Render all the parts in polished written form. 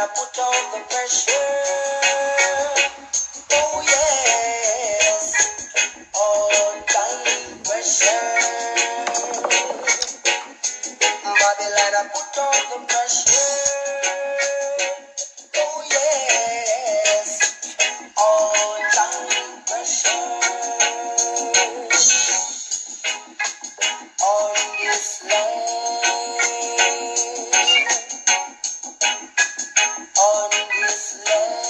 Put on the pressure. Oh yes, all time pressure. Babylon, I put on the pressure. Oh yes, all time pressure. On this land, on this land.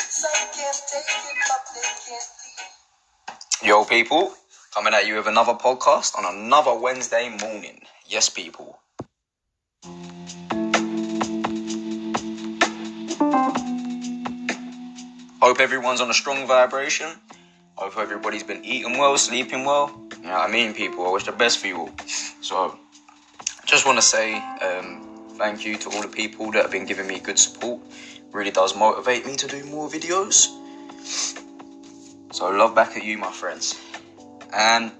Some can't take it, but they can't leave. Yo, people, coming at you with another podcast on another Wednesday morning. Yes, people. Hope everyone's on a strong vibration. Hope everybody's been eating well, sleeping well. You know what I mean, people? I wish the best for you all. So, just want to say thank you to all the people that have been giving me good support. Really does motivate me to do more videos. So, love back at you, my friends. And,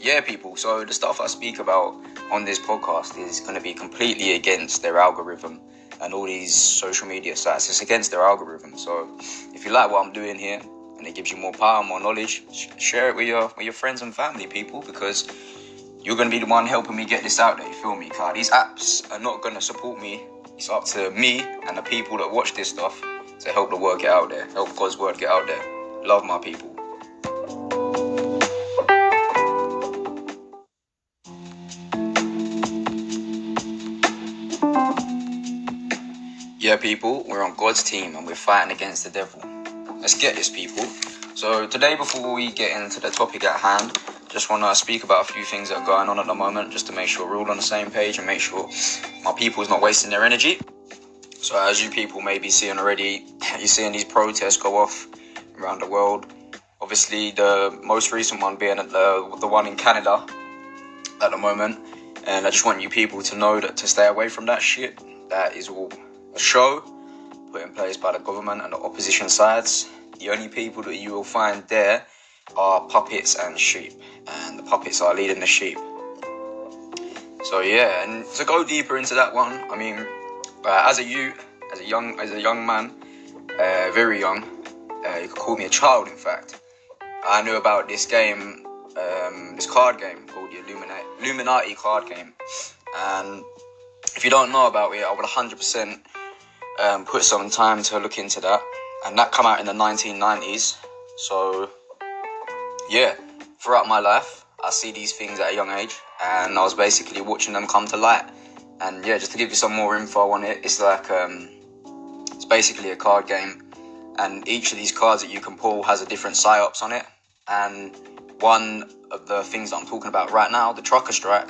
yeah, people. So, the stuff I speak about on this podcast is going to be completely against their algorithm and all these social media sites. It's against their algorithm. So, if you like what I'm doing here, and it gives you more power, more knowledge, share it with your friends and family, people, because you're going to be the one helping me get this out there, you feel me? Because these apps are not going to support me. It's up to me and the people that watch this stuff to help the word get out there, help God's word get out there. Love my people. Yeah, people, we're on God's team and we're fighting against the devil. Let's get this, people. So today, before we get into the topic at hand, just want to speak about a few things that are going on at the moment, just to make sure we're all on the same page and make sure my people is not wasting their energy. So as you people may be seeing already, you're seeing these protests go off around the world. Obviously, the most recent one being the one in Canada at the moment. And I just want you people to know that to stay away from that shit. That is all a show put in place by the government and the opposition sides. The only people that you will find there are puppets and sheep, and the puppets are leading the sheep. So yeah, and to go deeper into that one, I mean, as a young man, very young, you could call me a child. In fact, I knew about this game, this card game called the Illuminati card game, and if you don't know about it, I would 100%. Put some time to look into that, and that came out in the 1990s. So yeah, throughout my life I see these things at a young age, and I was basically watching them come to light. And yeah, just to give you some more info on it, it's like it's basically a card game, and each of these cards that you can pull has a different psyops on it. And one of the things that I'm talking about right now, the trucker strike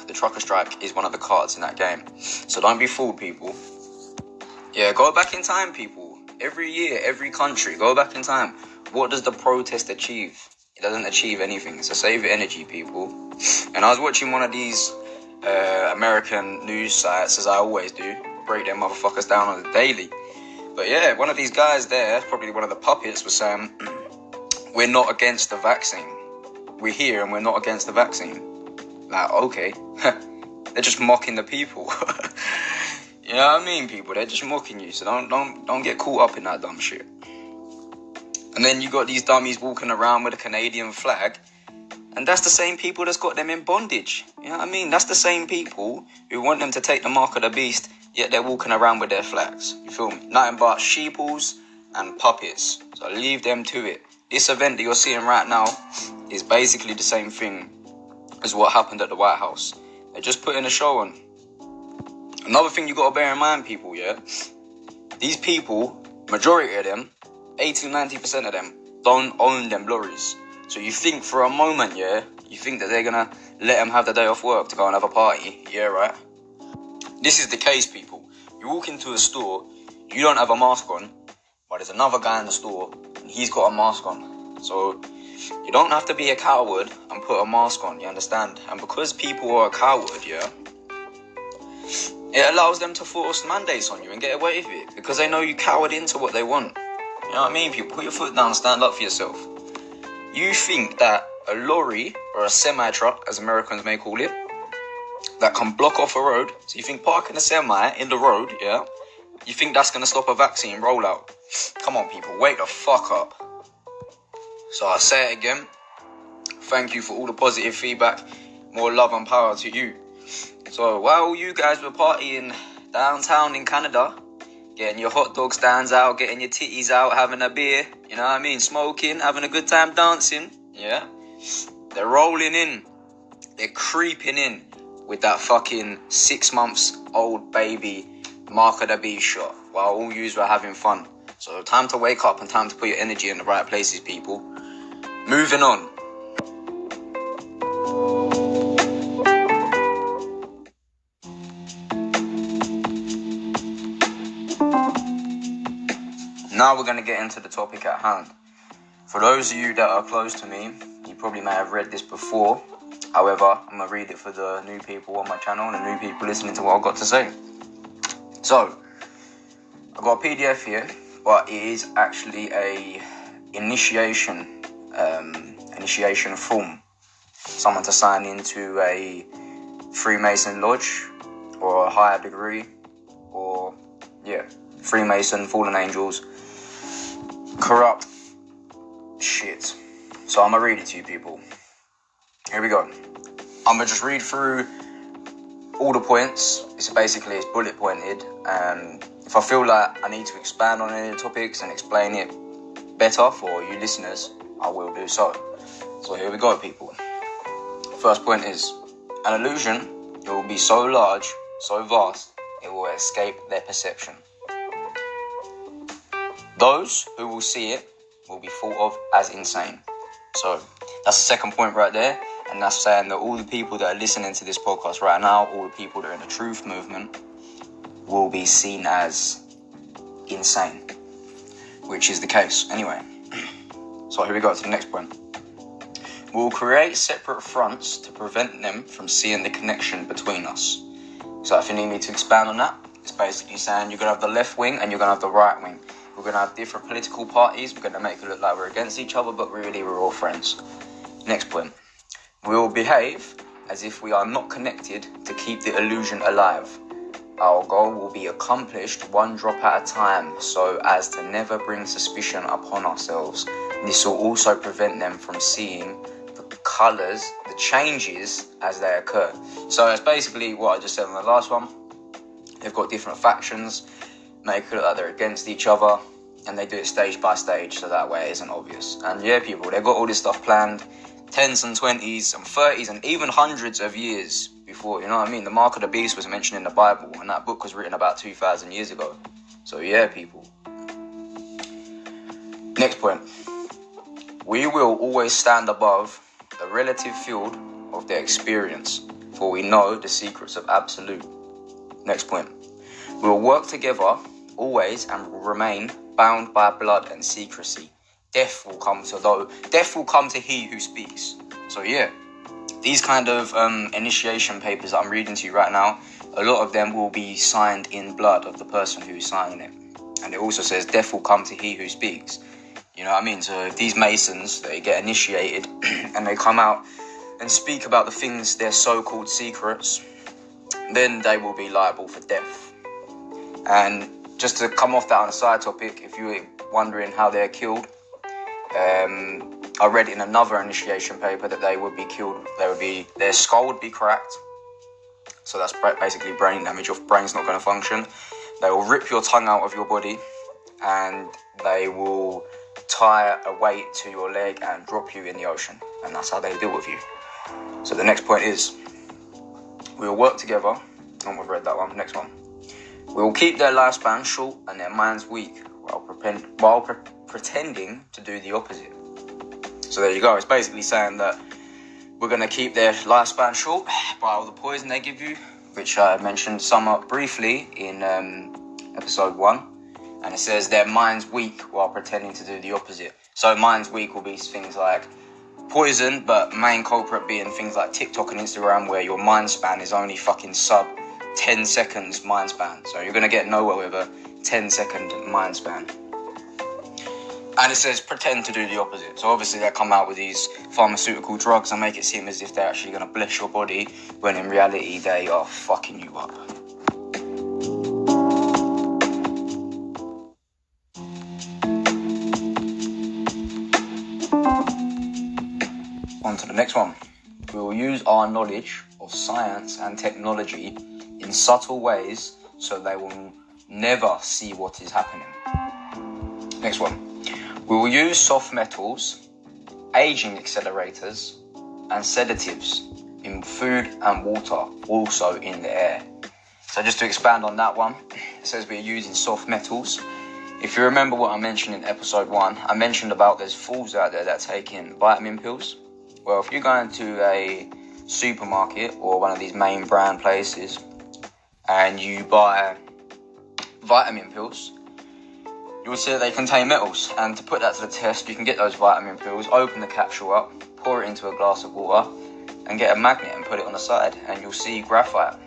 is one of the cards in that game. So don't be fooled, people. Yeah, go back in time, people. Every year, every country, go back in time. What does the protest achieve? It doesn't achieve anything. So save your energy, people. And I was watching one of these American news sites, as I always do. Break them motherfuckers down on the daily. But yeah, one of these guys there, probably one of the puppets, was saying, we're not against the vaccine. We're here and we're not against the vaccine. Like, okay. They're just mocking the people. You know what I mean, people? They're just mocking you, so don't get caught up in that dumb shit. And then you got these dummies walking around with a Canadian flag, and that's the same people that's got them in bondage. You know what I mean? That's the same people who want them to take the mark of the beast, yet they're walking around with their flags. You feel me? Nothing but sheeples and puppets. So leave them to it. This event that you're seeing right now is basically the same thing as what happened at the White House. They're just putting a show on. Another thing you got to bear in mind, people, yeah? These people, majority of them, 80-90% of them, don't own them lorries. So you think for a moment, yeah? You think that they're going to let them have the day off work to go and have a party. Yeah, right? This is the case, people. You walk into a store, you don't have a mask on, but there's another guy in the store, and he's got a mask on. So you don't have to be a coward and put a mask on, you understand? And because people are a coward, yeah? It allows them to force mandates on you and get away with it because they know you cowered into what they want. You know what I mean, people? Put your foot down, stand up for yourself. You think that a lorry or a semi-truck, as Americans may call it, that can block off a road, so you think parking a semi in the road, yeah, you think that's going to stop a vaccine rollout? Come on, people, wake the fuck up. So I say it again, thank you for all the positive feedback, more love and power to you. So while you guys were partying downtown in Canada, getting your hot dog stands out, getting your titties out, having a beer, you know what I mean, smoking, having a good time dancing, yeah, they're rolling in, they're creeping in with that fucking 6 months old baby mark of the beast shot while all yous were having fun. So time to wake up and time to put your energy in the right places, people. Moving on. Now we're going to get into the topic at hand. For those of you that are close to me, you probably may have read this before. However, I'm going to read it for the new people on my channel and the new people listening to what I've got to say. So, I've got a PDF here, but it is actually a initiation form. Someone to sign into a Freemason lodge or a higher degree or, Freemason, fallen angels, corrupt shit. So I'm going to read it to you, people. Here we go. I'm going to just read through all the points. It's bullet pointed. If I feel like I need to expand on any of the topics and explain it better for you listeners, I will do so. So here we go, people. First point is, an illusion, it will be so large, so vast, it will escape their perception. Those who will see it will be thought of as insane. So that's the second point right there. And that's saying that all the people that are listening to this podcast right now, all the people that are in the truth movement, will be seen as insane, which is the case anyway. So here we go to the next point. We'll create separate fronts to prevent them from seeing the connection between us. So if you need me to expand on that, it's basically saying you're going to have the left wing and you're going to have the right wing. We're going to have different political parties. We're going to make it look like we're against each other, but really we're all friends. Next point. We will behave as if we are not connected to keep the illusion alive. Our goal will be accomplished one drop at a time so as to never bring suspicion upon ourselves. This will also prevent them from seeing the colours, the changes as they occur. So that's basically what I just said in the last one. They've got different factions, make it look like they're against each other, and they do it stage by stage so that way it isn't obvious. And yeah, people, they've got all this stuff planned 10s and 20s and 30s and even hundreds of years before, you know what I mean? The mark of the beast was mentioned in the Bible, and that book was written about 2,000 years ago. So yeah, people. Next point. We will always stand above the relative field of their experience, for we know the secrets of absolute. Next point. We will work together always and will remain bound by blood and secrecy. Death will come to he who speaks. So yeah, these kind of initiation papers that I'm reading to you right now, a lot of them will be signed in blood of the person who's signing it. And it also says death will come to he who speaks. You know what I mean? So if these Masons, they get initiated and they come out and speak about the things, their so-called secrets, then they will be liable for death. And just to come off that on a side topic, if you were wondering how they're killed, I read in another initiation paper that they would be killed. Their skull would be cracked. So that's basically brain damage. Your brain's not going to function. They will rip your tongue out of your body, and they will tie a weight to your leg and drop you in the ocean. And that's how they deal with you. So the next point is, we will work together. Oh, we've read that one. Next one. We will keep their lifespan short and their minds weak while pretending to do the opposite. So there you go. It's basically saying that we're going to keep their lifespan short by all the poison they give you, which I mentioned somewhat briefly in episode 1. And it says their mind's weak while pretending to do the opposite. So mind's weak will be things like poison, but main culprit being things like TikTok and Instagram, where your mind span is only fucking sub 10 seconds mind span. So you're going to get nowhere with a 10-second mind span. And it says pretend to do the opposite. So obviously they come out with these pharmaceutical drugs and make it seem as if they're actually going to bless your body, when in reality they are fucking you up. On to the next one. We will use our knowledge of science and technology in subtle ways so they will never see what is happening. Next one. We will use soft metals, aging accelerators, and sedatives in food and water, also in the air. So just to expand on that one, it says we're using soft metals. If you remember what I mentioned in episode 1, I mentioned about there's fools out there that are taking vitamin pills. Well, if you go into a supermarket or one of these main brand places and you buy vitamin pills, you will see that they contain metals. And to put that to the test, you can get those vitamin pills, open the capsule up, pour it into a glass of water, and get a magnet and put it on the side, and you'll see graphite,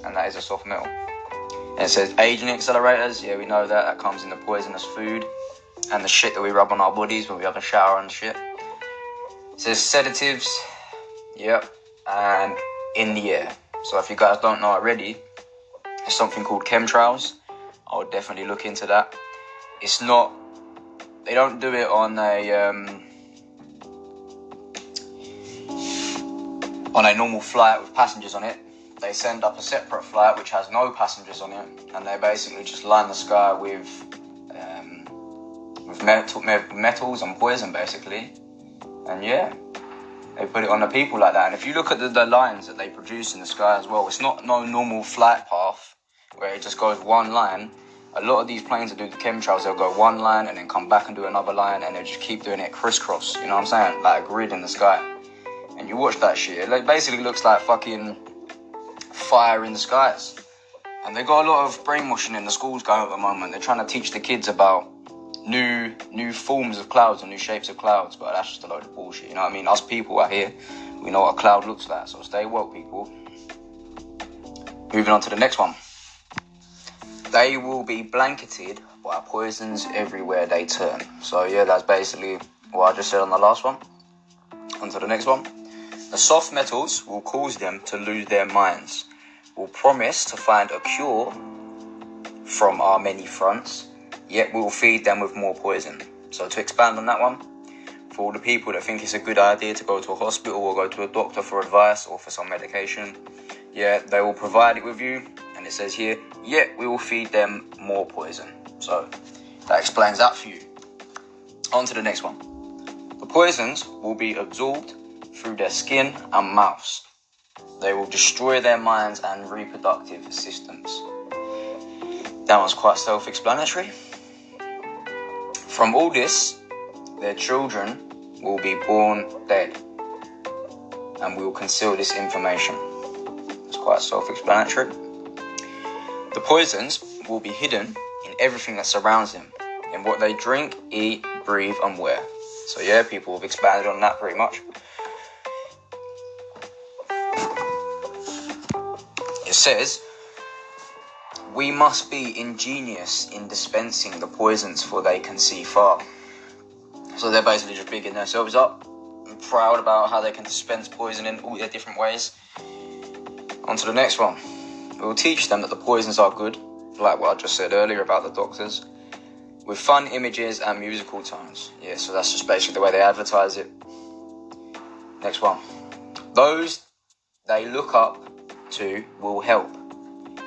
and that is a soft metal. And it says aging accelerators. Yeah, we know that. That comes in the poisonous food and the shit that we rub on our bodies when we have a shower and shit. It says sedatives. Yep. And in the air. So if you guys don't know already, there's something called chemtrails. I would definitely look into that. It's not, they don't do it on a normal flight with passengers on it. They send up a separate flight which has no passengers on it, and they basically just line the sky with metals and poison basically. And yeah, they put it on the people like that. And if you look at the lines that they produce in the sky as well, it's not no normal flight path where it just goes one line. A lot of these planes that do the chemtrails, they'll go one line and then come back and do another line, and they'll just keep doing it crisscross, you know what I'm saying? Like a grid in the sky. And you watch that shit, it basically looks like fucking fire in the skies. And they got a lot of brainwashing in the schools going at the moment. They're trying to teach the kids about new forms of clouds and new shapes of clouds, but that's just a load of bullshit, you know what I mean? Us people out here, we know what a cloud looks like, so stay woke, people. Moving on to the next one. They will be blanketed by poisons everywhere they turn. So yeah, that's basically what I just said on the last one. On to the next one. The soft metals will cause them to lose their minds. Will promise to find a cure from our many fronts, yet we will feed them with more poison. So to expand on that one, for all the people that think it's a good idea to go to a hospital or go to a doctor for advice or for some medication, yeah, they will provide it with you. And it says here, yet we will feed them more poison. So that explains that for you. On to the next one. The poisons will be absorbed through their skin and mouths. They will destroy their minds and reproductive systems. That one's quite self-explanatory. From all this, their children will be born dead, and we will conceal this information. It's quite self-explanatory. The poisons will be hidden in everything that surrounds them, in what they drink, eat, breathe, and wear. So yeah, people have expanded on that pretty much. It says, we must be ingenious in dispensing the poisons, for they can see far. So they're basically just bigging themselves up and proud about how they can dispense poison in all their different ways. On to the next one. We will teach them that the poisons are good, like what I just said earlier about the doctors, with fun images and musical tones. Yeah, so that's just basically the way they advertise it. Next one. Those they look up to will help.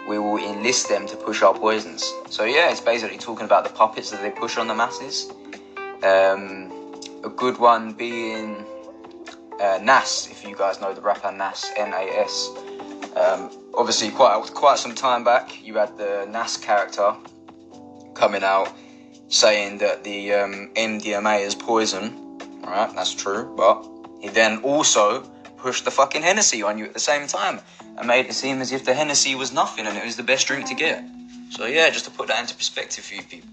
We will enlist them to push our poisons. So yeah, it's basically talking about the puppets that they push on the masses. A good one being Nas, if you guys know the rapper Nas, Nas. Obviously, quite some time back, you had the Nas character coming out saying that the MDMA is poison. Alright, that's true, but he then also pushed the fucking Hennessy on you at the same time and made it seem as if the Hennessy was nothing and it was the best drink to get. So yeah, just to put that into perspective for you people.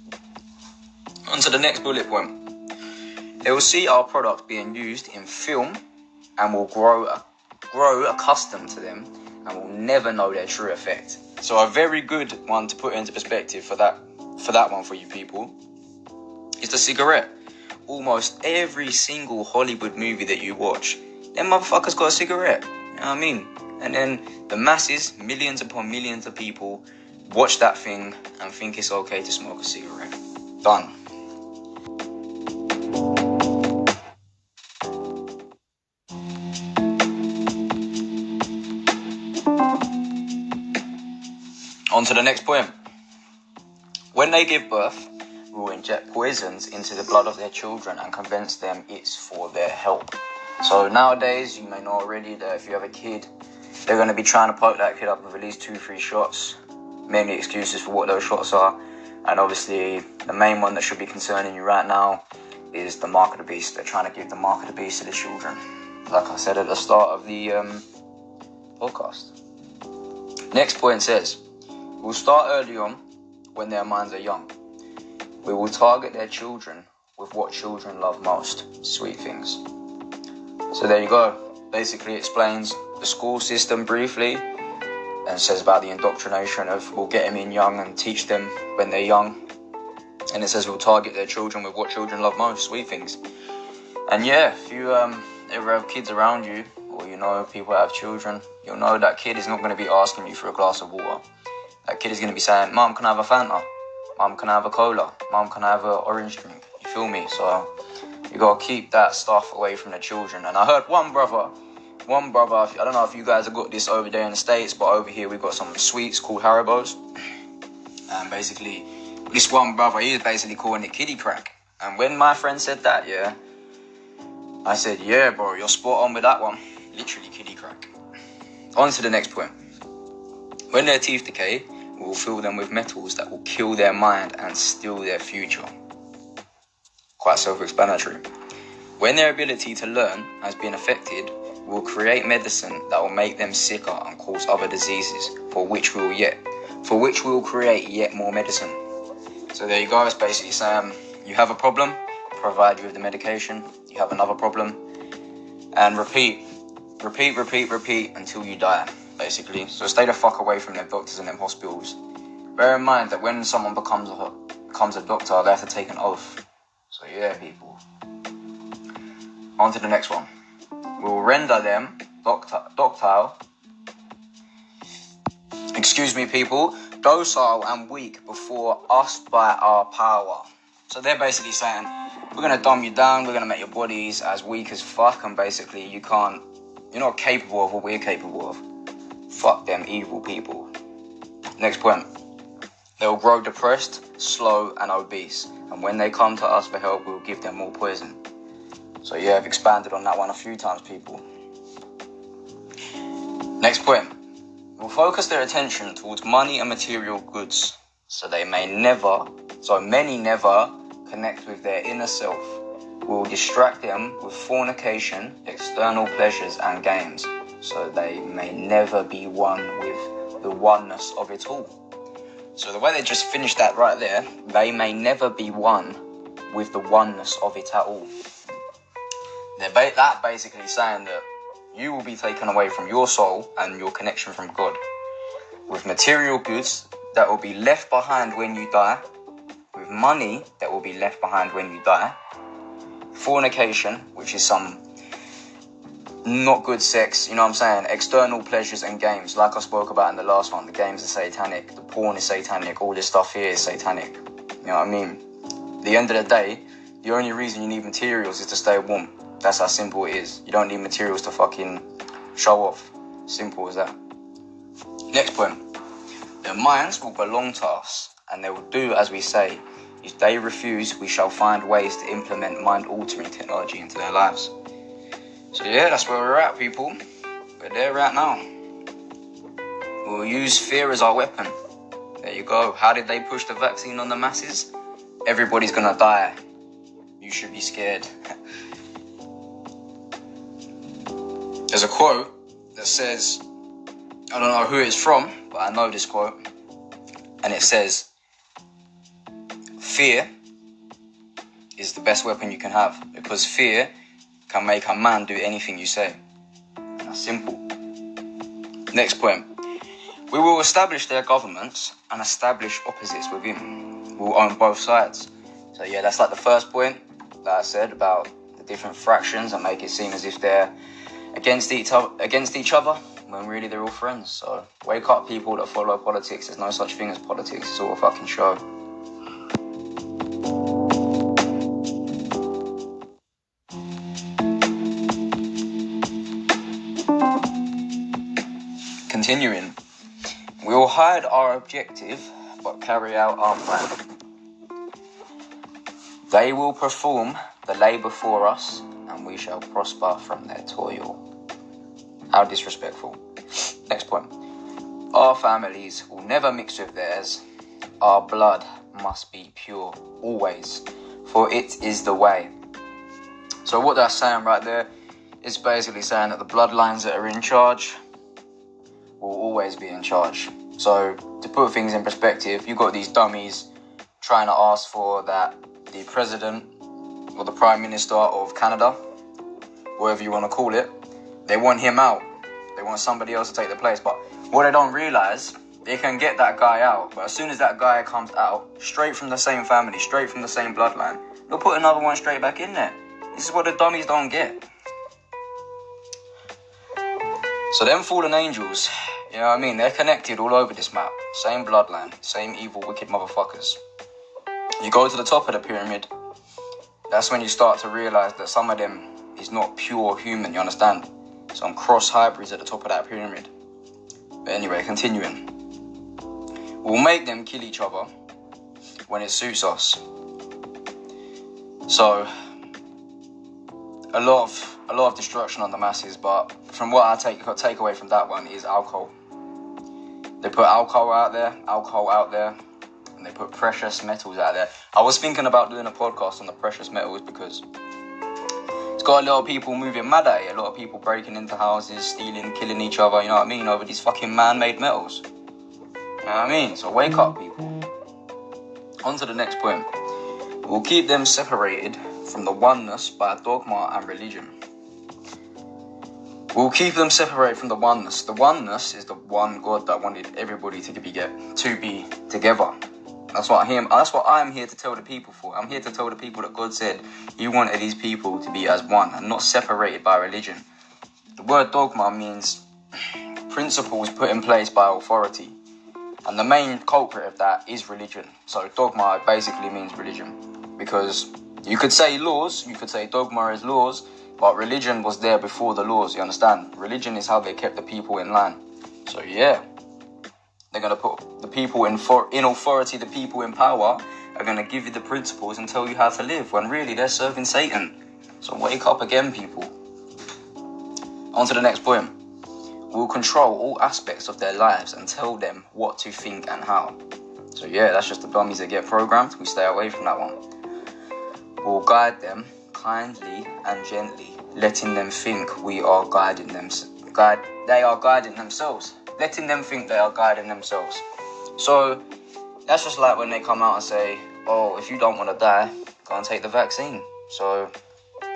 On to the next bullet point. They will see our product being used in film and will grow accustomed to them and will never know their true effect. So a very good one to put into perspective for that one for you people is the cigarette. Almost every single Hollywood movie that you watch, them motherfuckers got a cigarette. You know what I mean? And then the masses, millions upon millions of people, watch that thing and think it's okay to smoke a cigarette. Done. On to the next point. When they give birth, we will inject poisons into the blood of their children and convince them it's for their health. So nowadays, you may know already that if you have a kid, they're going to be trying to poke that kid up with at least 2-3 shots. Many excuses for what those shots are. And obviously, the main one that should be concerning you right now is the mark of the beast. They're trying to give the mark of the beast to the children. Like I said at the start of the podcast. Next point says, we'll start early on when their minds are young. We will target their children with what children love most, sweet things. So there you go. Basically explains the school system briefly and says about the indoctrination of we'll get them in young and teach them when they're young. And it says we'll target their children with what children love most, sweet things. And yeah, if you ever have kids around you, or you know people that have children, you'll know that kid is not going to be asking you for a glass of water. That kid is going to be saying, Mom, can I have a Fanta? Mom, can I have a cola? Mom, can I have an orange drink? You feel me? So you got to keep that stuff away from the children. And I heard one brother, I don't know if you guys have got this over there in the States, but over here we've got some sweets called Haribos. And basically, this one brother, he is basically calling it kiddie crack. And when my friend said that, yeah, I said, yeah, bro, you're spot on with that one. Literally kiddie crack. On to the next point. When their teeth decay, we will fill them with metals that will kill their mind and steal their future. Quite self-explanatory. When their ability to learn has been affected, we will create medicine that will make them sicker and cause other diseases, for which we will create yet more medicine. So there you go. It's basically saying you have a problem, provide you with the medication. You have another problem, and repeat until you die. Basically, so stay the fuck away from them doctors and them hospitals. Bear in mind that when someone becomes a doctor, they have to take an oath. So yeah, people. On to the next one. We will render them docile. Excuse me, people. Docile and weak before us by our power. So they're basically saying, we're going to dumb you down, we're going to make your bodies as weak as fuck, and basically you're not capable of what we're capable of. Fuck them evil people. Next point. They will grow depressed, slow, and obese. And when they come to us for help, we'll give them more poison. So yeah, I've expanded on that one a few times, people. Next point. We'll focus their attention towards money and material goods. So many never connect with their inner self. We will distract them with fornication, external pleasures, and games. So they may never be one with the oneness of it all. So the way they just finished that right there, they may never be one with the oneness of it at all. That basically saying that you will be taken away from your soul and your connection from God. With material goods that will be left behind when you die. With money that will be left behind when you die. Fornication, which is some not good sex, you know what I'm saying? External pleasures and games, like I spoke about in the last one. The games are satanic, the porn is satanic, all this stuff here is satanic. You know what I mean? At the end of the day, the only reason you need materials is to stay warm. That's how simple it is. You don't need materials to fucking show off. Simple as that. Next point. Their minds will belong to us, and they will do as we say. If they refuse, we shall find ways to implement mind-altering technology into their lives. So yeah, that's where we're at, people. We're there right now. We'll use fear as our weapon. There you go. How did they push the vaccine on the masses? Everybody's gonna die. You should be scared. There's a quote that says, I don't know who it's from, but I know this quote. And it says, fear is the best weapon you can have, because fear can make a man do anything you say. That's simple. Next point. We will establish their governments and establish opposites within. We'll own both sides. So yeah, that's like the first point that I said about the different fractions and make it seem as if they're against each other when really they're all friends. So wake up, people that follow politics. There's no such thing as politics. It's all a fucking show. Continuing. We will hide our objective but carry out our plan. They will perform the labour for us and we shall prosper from their toil. How disrespectful. Next point. Our families will never mix with theirs. Our blood must be pure, always, for it is the way. So what that's saying right there is basically saying that the bloodlines that are in charge will always be in charge. So to put things in perspective, you've got these dummies trying to ask for that the president or the Prime Minister of Canada, whatever you want to call it, they want him out. They want somebody else to take the place. But what they don't realise, they can get that guy out. But as soon as that guy comes out, straight from the same family, straight from the same bloodline, they'll put another one straight back in there. This is what the dummies don't get. So them fallen angels, you know what I mean? They're connected all over this map. Same bloodline, same evil, wicked motherfuckers. You go to the top of the pyramid, that's when you start to realise that some of them is not pure human, you understand? Some cross hybrids at the top of that pyramid. But anyway, continuing. We'll make them kill each other when it suits us. So, a lot of destruction on the masses, but from what I take away from that one is alcohol. They put alcohol out there, and they put precious metals out there. I was thinking about doing a podcast on the precious metals because it's got a lot of people moving mad at it. A lot of people breaking into houses, stealing, killing each other, you know what I mean, over these fucking man-made metals. You know what I mean? So wake up, people. On to the next point. We'll keep them separated from the oneness by dogma and religion. We'll keep them separated from the oneness. The oneness is the one God that wanted everybody to be together. That's what I'm here to tell the people for. I'm here to tell the people that God said He wanted these people to be as one and not separated by religion. The word dogma means principles put in place by authority. And the main culprit of that is religion. So dogma basically means religion. Because you could say laws, you could say dogma is laws, but religion was there before the laws, you understand? Religion is how they kept the people in line. So yeah. They're going to put the people in authority, the people in power are going to give you the principles and tell you how to live, when really they're serving Satan. So wake up again, people. On to the next point. We'll control all aspects of their lives and tell them what to think and how. So yeah, that's just the dummies that get programmed. We stay away from that one. We'll guide them kindly and gently, letting them think we are guiding them. They are guiding themselves. Letting them think they are guiding themselves. So that's just like when they come out and say, oh, if you don't want to die, go and take the vaccine. So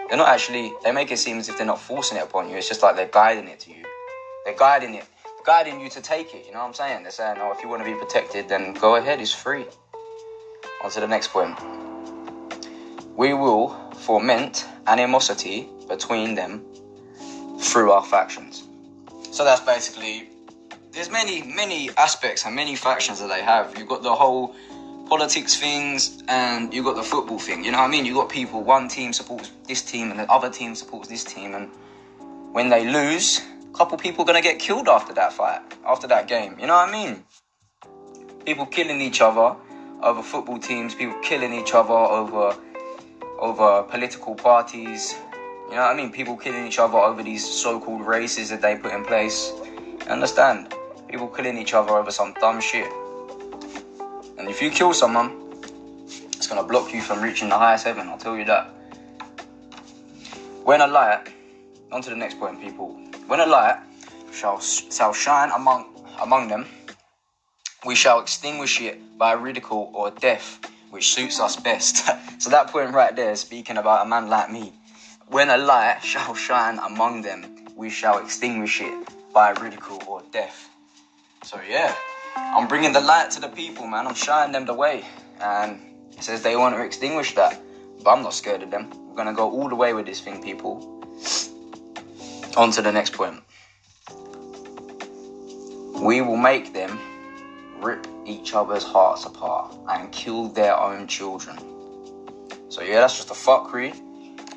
they make it seem as if they're not forcing it upon you. It's just like they're guiding it to you. They're guiding you to take it. You know what I'm saying? They're saying, oh, if you want to be protected, then go ahead, it's free. On to the next point. We will foment animosity between them through our factions. So that's basically, there's many aspects and many factions that they have. You've got the whole politics things and you've got the football thing. You know what I mean? You've got people, one team supports this team and the other team supports this team. And when they lose, a couple people are going to get killed after that fight, after that game. You know what I mean? People killing each other over football teams, people killing each other over political parties. You know what I mean? People killing each other over these so-called races that they put in place. You understand? People killing each other over some dumb shit. And if you kill someone, it's going to block you from reaching the highest heaven, I'll tell you that. When a light, on to the next point, people. When a light shall shine among them, we shall extinguish it by ridicule or death, which suits us best. So that point right there is speaking about a man like me. When a light shall shine among them, we shall extinguish it by ridicule or death. So yeah, I'm bringing the light to the people, man. I'm shining them the way. And it says they want to extinguish that, but I'm not scared of them. We're going to go all the way with this thing, people. On to the next point. We will make them rip each other's hearts apart and kill their own children. So yeah, that's just a fuckery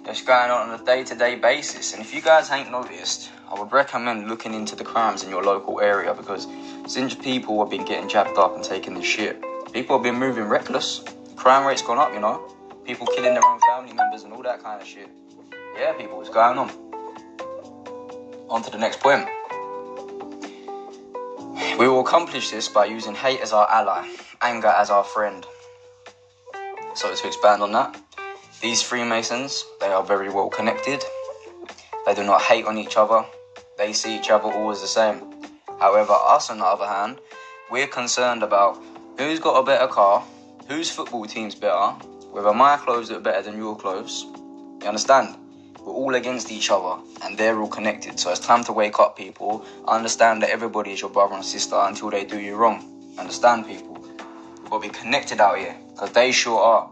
that's going on a day-to-day basis. And if you guys ain't noticed, I would recommend looking into the crimes in your local area, because since people have been getting jabbed up and taking this shit, people have been moving reckless. Crime rate's gone up, you know. People killing their own family members and all that kind of shit. Yeah, people, what's going on? On to the next point. We will accomplish this by using hate as our ally, anger as our friend. So to expand on that, these Freemasons, they are very well connected. They do not hate on each other. They see each other always the same. However, us on the other hand, we're concerned about who's got a better car, whose football team's better, whether my clothes look better than your clothes. You understand? We're all against each other and they're all connected. So it's time to wake up, people. Understand that everybody is your brother and sister until they do you wrong. Understand, people? We've got to be connected out here, because they sure are.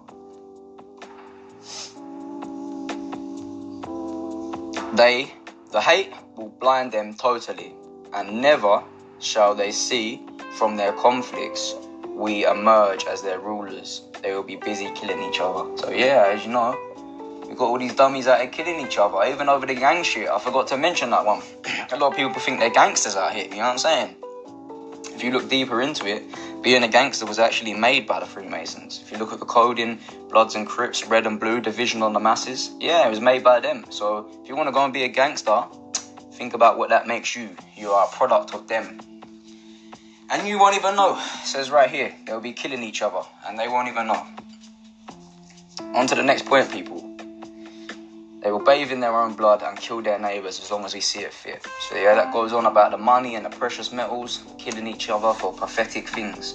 The hate will blind them totally, and never shall they see from their conflicts we emerge as their rulers. They will be busy killing each other. So yeah, as you know, we've got all these dummies out here killing each other, even over the gang shit. I forgot to mention that one. A lot of people think they're gangsters out here, you know what I'm saying? If you look deeper into it, being a gangster was actually made by the Freemasons. If you look at the coding, Bloods and Crips, red and blue, division on the masses, yeah, it was made by them. So if you want to go and be a gangster, think about what that makes you. You are a product of them. And you won't even know. It says right here, they'll be killing each other, and they won't even know. On to the next point, people. They will bathe in their own blood and kill their neighbours as long as we see it fit. So yeah, that goes on about the money and the precious metals, killing each other for pathetic things.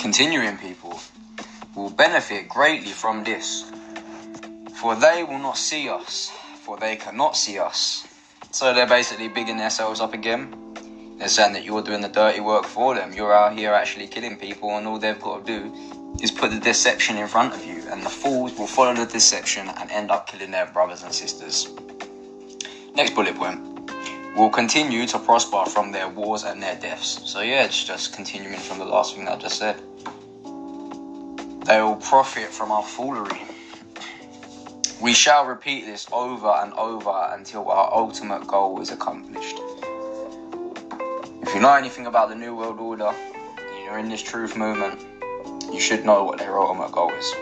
Continuing, people will benefit greatly from this. For they will not see us, for they cannot see us. So they're basically bigging themselves up again. They're saying that you're doing the dirty work for them. You're out here actually killing people, and all they've got to do is put the deception in front of you. And the fools will follow the deception and end up killing their brothers and sisters. Next bullet point. Will continue to prosper from their wars and their deaths. So yeah, it's just continuing from the last thing that I just said. They will profit from our foolery. We shall repeat this over and over until our ultimate goal is accomplished. If you know anything about the New World Order, and you're in this truth movement, you should know what their ultimate goal is.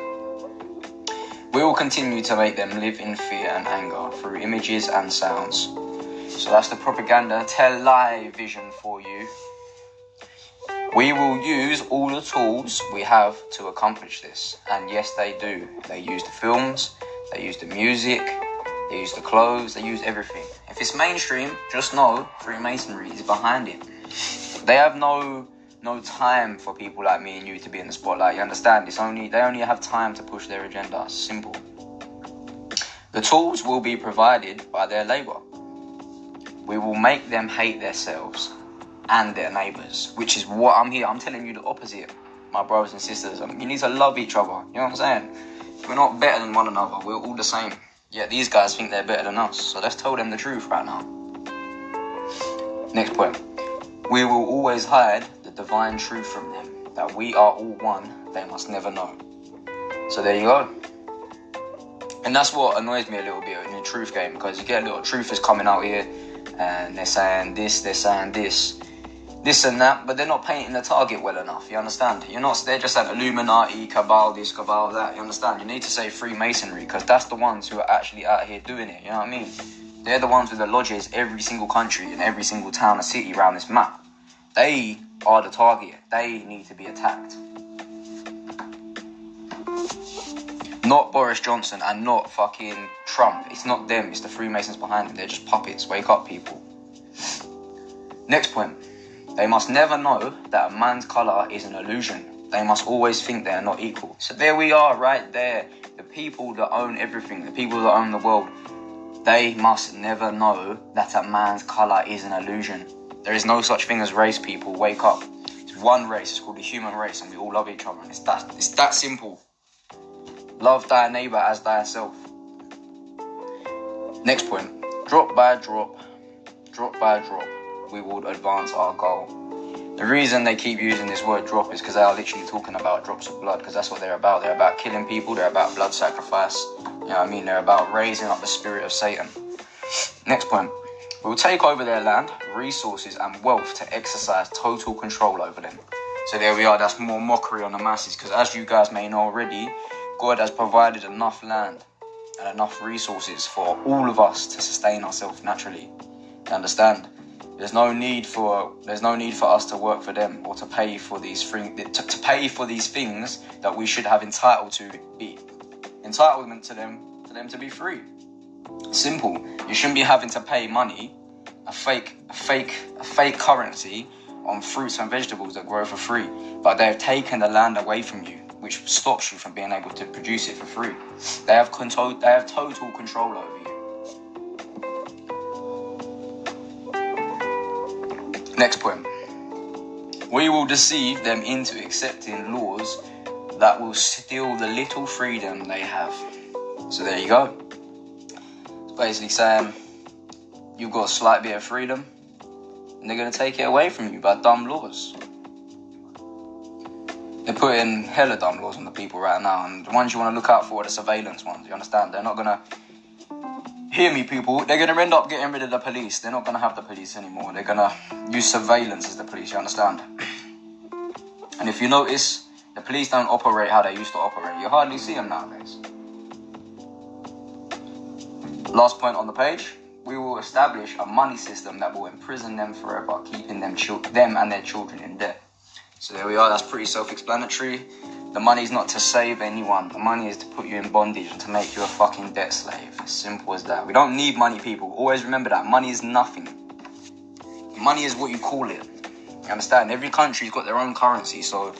We will continue to make them live in fear and anger through images and sounds. So that's the propaganda tell-lie vision for you. We will use all the tools we have to accomplish this. And yes, they do. They use the films, they use the music, they use the clothes, they use everything. If it's mainstream, just know Freemasonry is behind it. They have no time for people like me and you to be in the spotlight. You understand? They only have time to push their agenda. Simple. The tools will be provided by their labour. We will make them hate themselves and their neighbours, which is what I'm here. I'm telling you the opposite, my brothers and sisters. You need to love each other. You know what I'm saying? We're not better than one another. We're all the same. Yet these guys think they're better than us. So let's tell them the truth right now. Next point. We will always hide the divine truth from them. That we are all one, they must never know. So there you go. And that's what annoys me a little bit in the truth game, because you get a little truthers coming out here and they're saying this, this and that, but they're not painting the target well enough, you understand? They're just saying Illuminati, Cabal this, Cabal that, you understand? You need to say Freemasonry, because that's the ones who are actually out here doing it, you know what I mean? They're the ones with the lodges every single country and every single town and city around this map. They are the target. They need to be attacked. Not Boris Johnson and not fucking Trump. It's not them, it's the Freemasons behind them. They're just puppets. Wake up, people. Next point. They must never know that a man's colour is an illusion. They must always think they are not equal. So there we are, right there. The people that own everything, the people that own the world, they must never know that a man's colour is an illusion. There is no such thing as race, people. Wake up. It's one race. It's called the human race, and we all love each other. And it's that simple. Love thy neighbour as thyself. Next point. Drop by drop, we will advance our goal. The reason they keep using this word drop is because they are literally talking about drops of blood, because that's what they're about. They're about killing people. They're about blood sacrifice. You know what I mean? They're about raising up the spirit of Satan. Next point. We will take over their land, resources and wealth to exercise total control over them. So there we are. That's more mockery on the masses, because as you guys may know already, God has provided enough land and enough resources for all of us to sustain ourselves naturally. You understand? There's no need for us to work for them or to pay for these to pay for these things that we should have entitlement to them to be free. Simple. You shouldn't be having to pay money, a fake currency on fruits and vegetables that grow for free. But they have taken the land away from you, which stops you from being able to produce it for free. They have total control over you. Next point. We will deceive them into accepting laws that will steal the little freedom they have. So there you go. It's basically saying you've got a slight bit of freedom and they're going to take it away from you by dumb laws. They're putting hella dumb laws on the people right now, and the ones you want to look out for are the surveillance ones, you understand? They're not going to... Hear me, people. They're going to end up getting rid of the police. They're not going to have the police anymore. They're going to use surveillance as the police, you understand? And if you notice, the police don't operate how they used to operate. You hardly see them nowadays. Last point on the page. We will establish a money system that will imprison them forever, keeping them and their children in debt. So there we are. That's pretty self-explanatory. The money is not to save anyone. The money is to put you in bondage and to make you a fucking debt slave. As simple as that. We don't need money, people. Always remember that. Money is nothing. Money is what you call it. You understand? Every country's got their own currency, so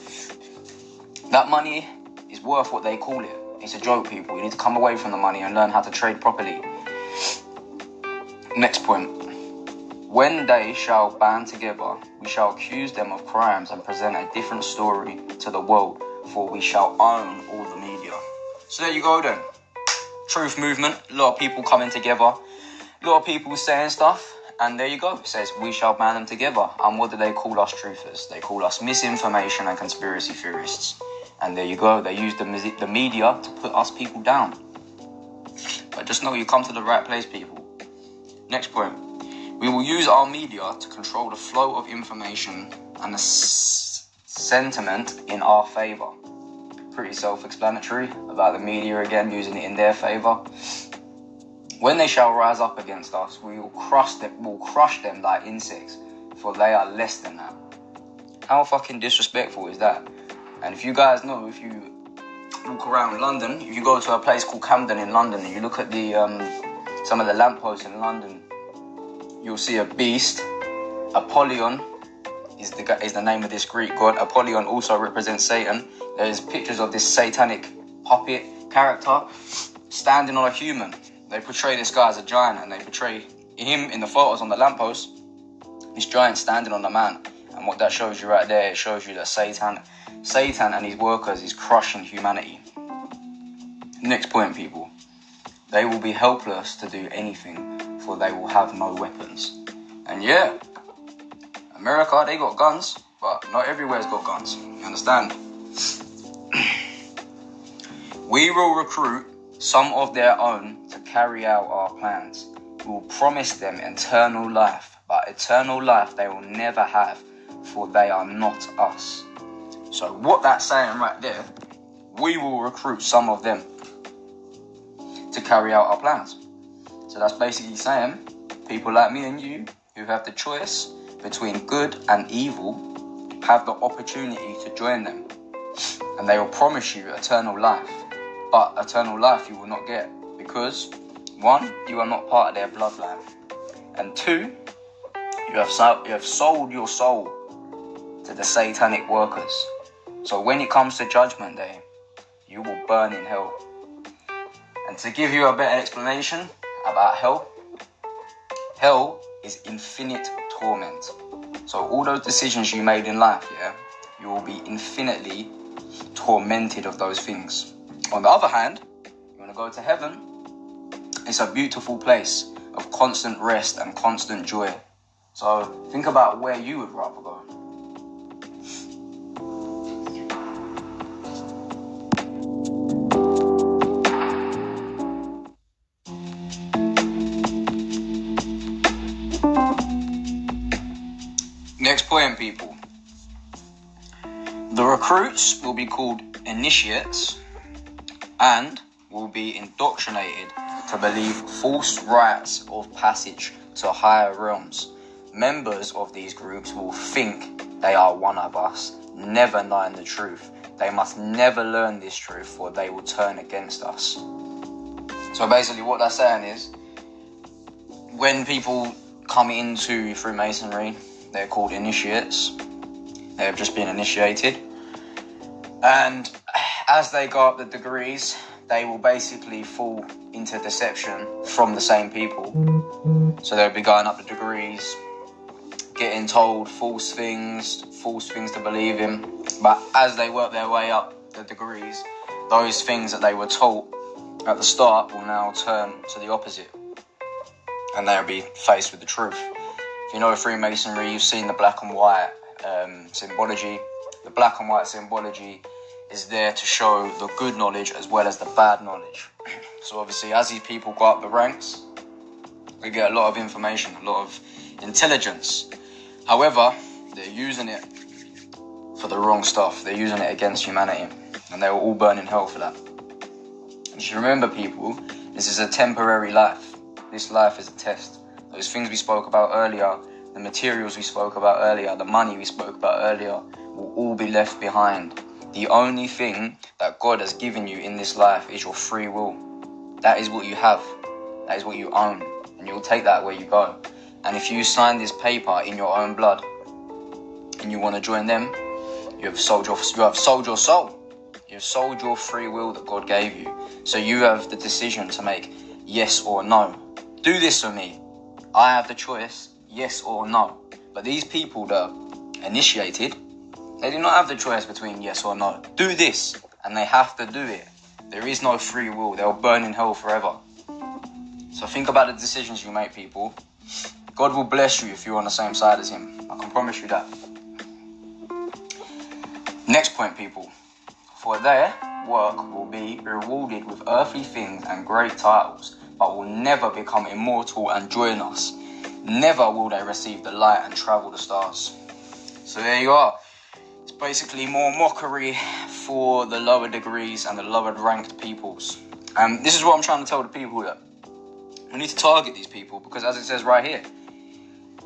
that money is worth what they call it. It's a joke, people. You need to come away from the money and learn how to trade properly. Next point. When they shall band together, we shall accuse them of crimes and present a different story to the world, for we shall own all the media. So there you go then. Truth movement. A lot of people coming together. A lot of people saying stuff. And there you go. It says we shall band them together. And what do they call us truthers? They call us misinformation and conspiracy theorists. And there you go. They use the media to put us people down. But just know you come to the right place, people. Next point. We will use our media to control the flow of information and the sentiment in our favour. Pretty self-explanatory about the media again, using it in their favour. When they shall rise up against us, we will crush them like insects, for they are less than that. How fucking disrespectful is that? And if you guys know, if you walk around London, if you go to a place called Camden in London and you look at the some of the lampposts in London, you'll see a beast. Apollyon is the name of this Greek god. Apollyon also represents Satan. There's pictures of this satanic puppet character standing on a human. They portray this guy as a giant, and they portray him in the photos on the lamppost. This giant standing on a man. And what that shows you right there, it shows you that Satan and his workers is crushing humanity. Next point, people. They will be helpless to do anything, for they will have no weapons. And yeah, America, they got guns, but not everywhere's got guns. You understand? We will recruit some of their own to carry out our plans. We will promise them eternal life, but eternal life they will never have, for they are not us. So what that's saying right there, we will recruit some of them to carry out our plans. So that's basically saying people like me and you who have the choice between good and evil have the opportunity to join them, and they will promise you eternal life. But eternal life you will not get, because 1, you are not part of their bloodline, and 2, you have sold your soul to the satanic workers. So when it comes to Judgment Day, you will burn in hell. And to give you a better explanation about hell, hell is infinite torment. So all those decisions you made in life, you will be infinitely tormented of those things. On the other hand, you want to go to heaven, it's a beautiful place of constant rest and constant joy. So think about where you would rather go. Next point, people. The recruits will be called initiates and will be indoctrinated to believe false rites of passage to higher realms. Members of these groups will think they are one of us, never knowing the truth. They must never learn this truth, for they will turn against us. So basically what they're saying is, when people come into Freemasonry, they're called initiates. They have just been initiated. And as they go up the degrees, they will basically fall into deception from the same people. So they'll be going up the degrees, getting told false things to believe in. But as they work their way up the degrees, those things that they were taught at the start will now turn to the opposite. And they'll be faced with the truth. If you know Freemasonry, you've seen the black and white symbology. The black and white symbology is there to show the good knowledge as well as the bad knowledge. So obviously, as these people go up the ranks, we get a lot of information, a lot of intelligence. However, they're using it for the wrong stuff. They're using it against humanity, and they will all burn in hell for that. You should remember, people, this is a temporary life. This life is a test. Those things we spoke about earlier, the materials we spoke about earlier, the money we spoke about earlier, will all be left behind. The only thing that God has given you in this life is your free will. That is what you have. That is what you own. And you'll take that where you go. And if you sign this paper in your own blood and you want to join them, you have sold your soul. You have sold your free will that God gave you. So you have the decision to make yes or no. Do this for me. I have the choice, yes or no. But these people that are initiated, they do not have the choice between yes or no. Do this, and they have to do it. There is no free will. They'll burn in hell forever. So think about the decisions you make, people. God will bless you if you're on the same side as him. I can promise you that. Next point, people. For their work will be rewarded with earthly things and great titles, but will never become immortal and join us. Never will they receive the light and travel the stars. So there you are. It's basically more mockery for the lower degrees and the lower ranked peoples. This is what I'm trying to tell the people, that we need to target these people, because as it says right here,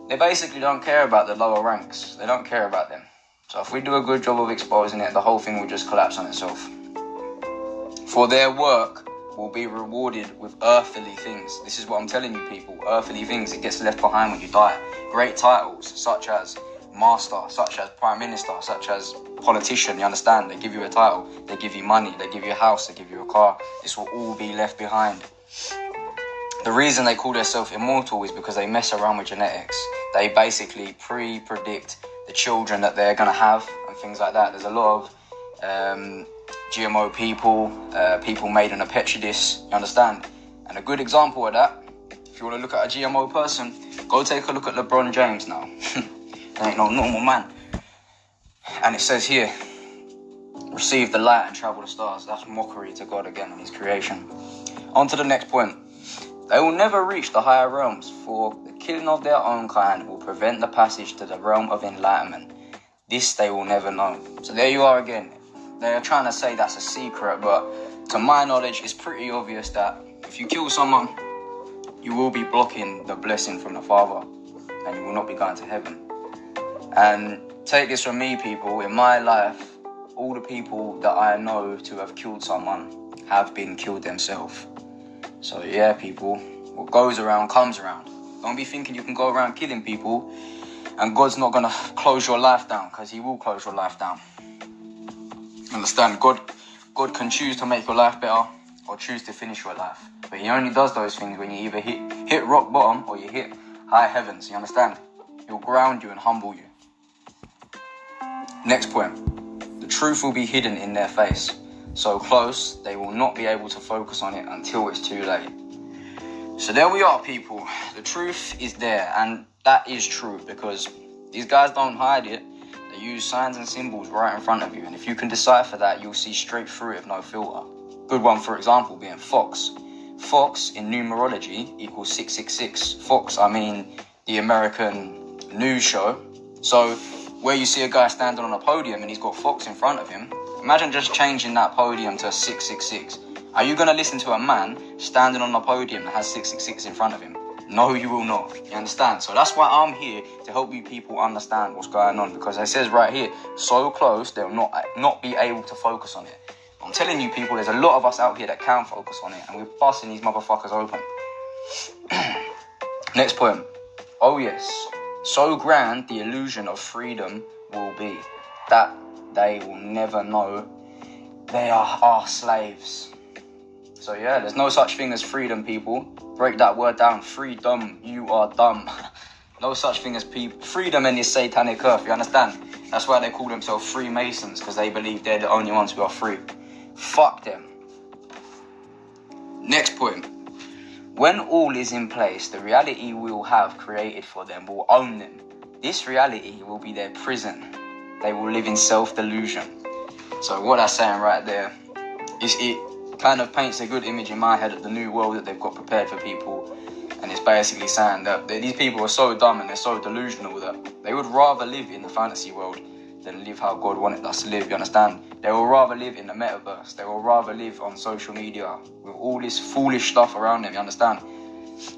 they basically don't care about the lower ranks. They don't care about them. So if we do a good job of exposing it, the whole thing will just collapse on itself. For their work will be rewarded with earthly things. This is what I'm telling you, people. Earthly things, it gets left behind when you die. Great titles, such as master, such as prime minister, such as politician, you understand? They give you a title, they give you money, they give you a house, they give you a car. This will all be left behind. The reason they call themselves immortal is because they mess around with genetics. They basically pre-predict the children that they're going to have and things like that. There's a lot of GMO people, people made in a petri dish, you understand? And a good example of that, if you want to look at a GMO person, go take a look at LeBron James now. They ain't no normal man. And it says here, receive the light and travel the stars. That's mockery to God again and his creation. On to the next point. They will never reach the higher realms, for the killing of their own kind will prevent the passage to the realm of enlightenment. This they will never know. So there you are again. They are trying to say that's a secret, but to my knowledge, it's pretty obvious that if you kill someone, you will be blocking the blessing from the Father, and you will not be going to heaven. And take this from me, people. In my life, all the people that I know to have killed someone have been killed themselves. So yeah, people, what goes around comes around. Don't be thinking you can go around killing people and God's not going to close your life down, because he will close your life down. Understand? God can choose to make your life better or choose to finish your life. But he only does those things when you either hit rock bottom or you hit high heavens. You understand? He'll ground you and humble you. Next point. The truth will be hidden in their face, so close they will not be able to focus on it until it's too late. So there we are, people. The truth is there, and that is true because these guys don't hide it. They use signs and symbols right in front of you, and if you can decipher that, you'll see straight through it with no filter. Good one, for example, being Fox. Fox in numerology equals 666. Fox, I mean the American news show. So where you see a guy standing on a podium and he's got Fox in front of him, imagine just changing that podium to 666. Are you going to listen to a man standing on a podium that has 666 in front of him? No, you will not. You understand? So that's why I'm here, to help you people understand what's going on, because it says right here, so close they'll not be able to focus on it. I'm telling you, people, there's a lot of us out here that can focus on it, and we're busting these motherfuckers open. Next point. Oh yes, so grand the illusion of freedom will be that they will never know they are our slaves. So yeah, there's no such thing as freedom, people. Break that word down. Freedom, you are dumb. No such thing as freedom in this satanic earth, you understand? That's why they call themselves freemasons, because they believe they're the only ones who are free. Fuck them. Next point. When all is in place, the reality we will have created for them will own them. This reality will be their prison. They will live in self-delusion. So what that's saying right there is it kind of paints a good image in my head of the new world that they've got prepared for people. And it's basically saying that these people are so dumb and they're so delusional that they would rather live in the fantasy world than live how God wanted us to live, you understand? They will rather live in the metaverse. They will rather live on social media with all this foolish stuff around them, you understand?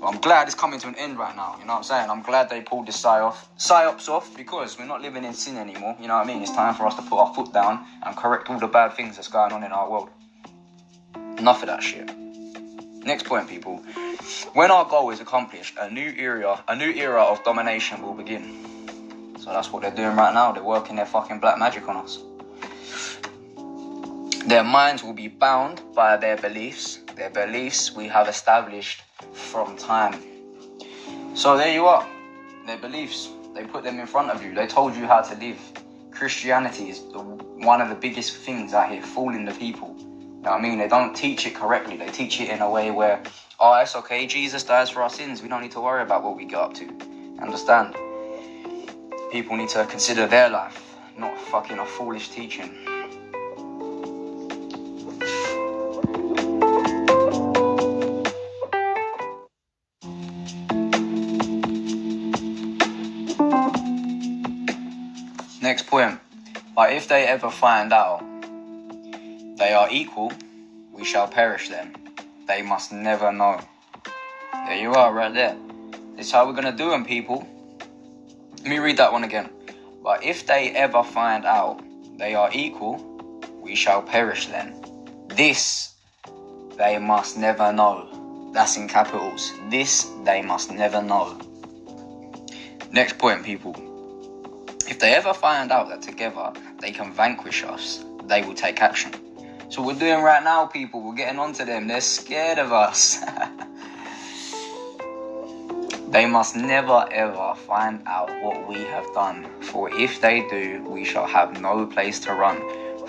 But I'm glad it's coming to an end right now, you know what I'm saying? I'm glad they pulled this psyops off, because we're not living in sin anymore, you know what I mean? It's time for us to put our foot down and correct all the bad things that's going on in our world. Enough of that shit. Next point, people. When our goal is accomplished, a new era of domination will begin. So that's what they're doing right now. They're working their fucking black magic on us. Their minds will be bound by their beliefs. Their beliefs we have established from time. So there you are. Their beliefs. They put them in front of you. They told you how to live. Christianity is one of the biggest things out here, fooling the people. You know what I mean? They don't teach it correctly. They teach it in a way where, oh, it's okay, Jesus dies for our sins. We don't need to worry about what we get up to. Understand? People need to consider their life, not fucking a foolish teaching. Next point. But if they ever find out they are equal, we shall perish them. They must never know. There you are, right there. This is how we're going to do them, people. Let me read that one again. But if they ever find out they are equal, we shall perish them. This they must never know. That's in capitals. This they must never know. Next point, people. If they ever find out that together they can vanquish us, they will take action. So what we're doing right now, people, we're getting onto them. They're scared of us. They must never ever find out what we have done, for if they do, we shall have no place to run,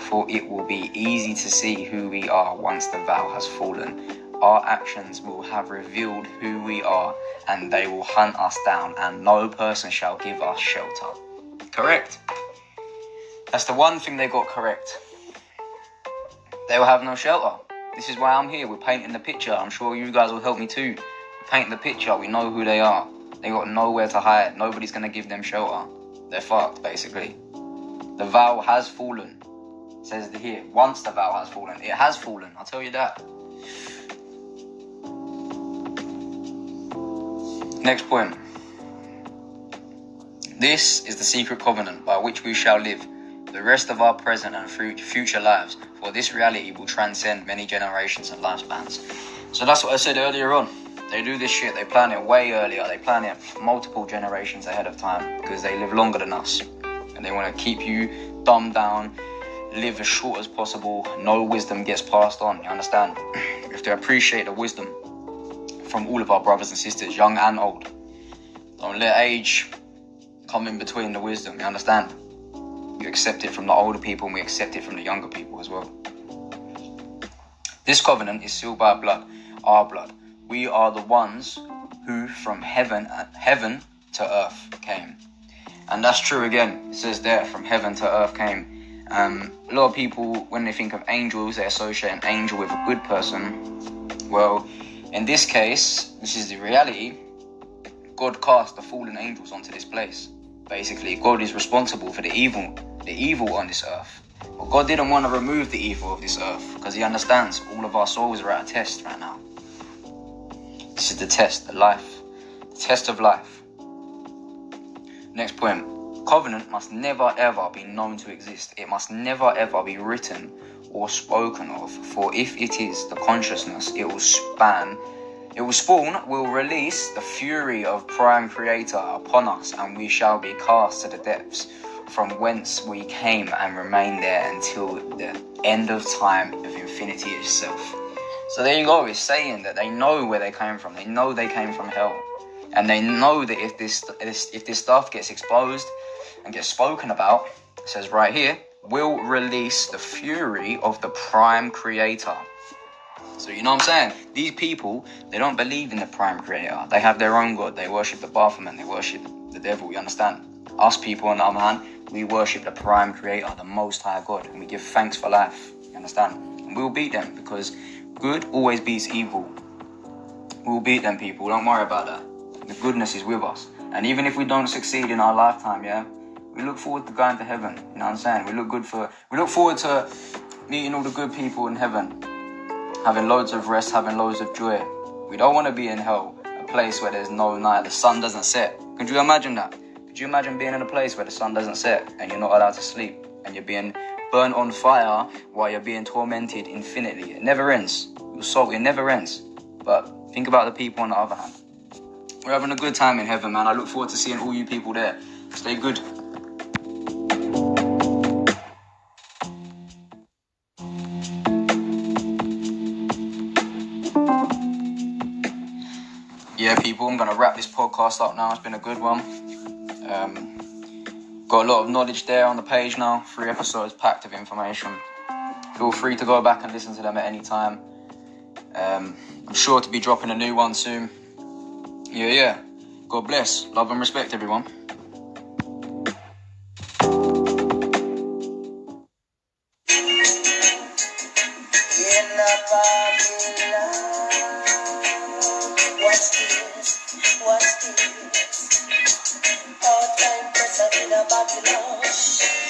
for it will be easy to see who we are once the vow has fallen. Our actions will have revealed who we are, and they will hunt us down, and no person shall give us shelter. Correct. That's the one thing they got correct. They will have no shelter. This is why I'm here. We're painting the picture. I'm sure you guys will help me too. Paint the picture. We know who they are. They got nowhere to hide. Nobody's going to give them shelter. They're fucked, basically. The vow has fallen. It says here, once the vow has fallen. It has fallen, I'll tell you that. Next point. This is the secret covenant by which we shall live the rest of our present and future lives, for this reality will transcend many generations and lifespans. So that's what I said earlier on. They do this shit, they plan it way earlier, they plan it multiple generations ahead of time, because they live longer than us. And they want to keep you dumbed down, live as short as possible. No wisdom gets passed on, you understand? We have to appreciate the wisdom from all of our brothers and sisters, young and old. Don't let age come in between the wisdom, you understand? You accept it from the older people and we accept it from the younger people as well. This covenant is sealed by blood, our blood. We are the ones who from heaven to earth came. And that's true again. It says there, from heaven to earth came. A lot of people, when they think of angels, they associate an angel with a good person. Well, in this case, this is the reality. God cast the fallen angels onto this place. Basically, God is responsible for the evil on this earth. But God didn't want to remove the evil of this earth because he understands all of our souls are at a test right now. This is the test, the test of life. Next point. Covenant must never ever be known to exist. It must never ever be written or spoken of. For if it is, the consciousness it will spawn will release the fury of Prime Creator upon us, and we shall be cast to the depths from whence we came and remain there until the end of time of infinity itself. So there you go, it's saying that they know where they came from. They know they came from hell. And they know that if this stuff gets exposed and gets spoken about, it says right here, will release the fury of the Prime Creator. So you know what I'm saying? These people, they don't believe in the Prime Creator. They have their own God. They worship the Baphomet. They worship the devil, you understand? Us people, on the other hand, we worship the Prime Creator, the Most High God. And we give thanks for life, you understand? And we'll beat them because good always beats evil. We'll beat them, people. Don't worry about that. The goodness is with us. And even if we don't succeed in our lifetime, yeah, we look forward to going to heaven. You know what I'm saying? We look forward to meeting all the good people in heaven, having loads of rest, having loads of joy. We don't want to be in hell, a place where there's no night, the sun doesn't set. Could you imagine that? Could you imagine being in a place where the sun doesn't set and you're not allowed to sleep and you're being burnt on fire while you're being tormented infinitely? It never ends. Your soul, it never ends. But think about the people on the other hand. We're having a good time in heaven, man. I look forward to seeing all you people there. Stay good. Yeah, people, I'm going to wrap this podcast up now. It's been a good one. Got a lot of knowledge there on the page now. 3 episodes packed of information. Feel free to go back and listen to them at any time. I'm sure to be dropping a new one soon. Yeah. God bless. Love and respect, everyone. What's this? All time pressure in a Babylon.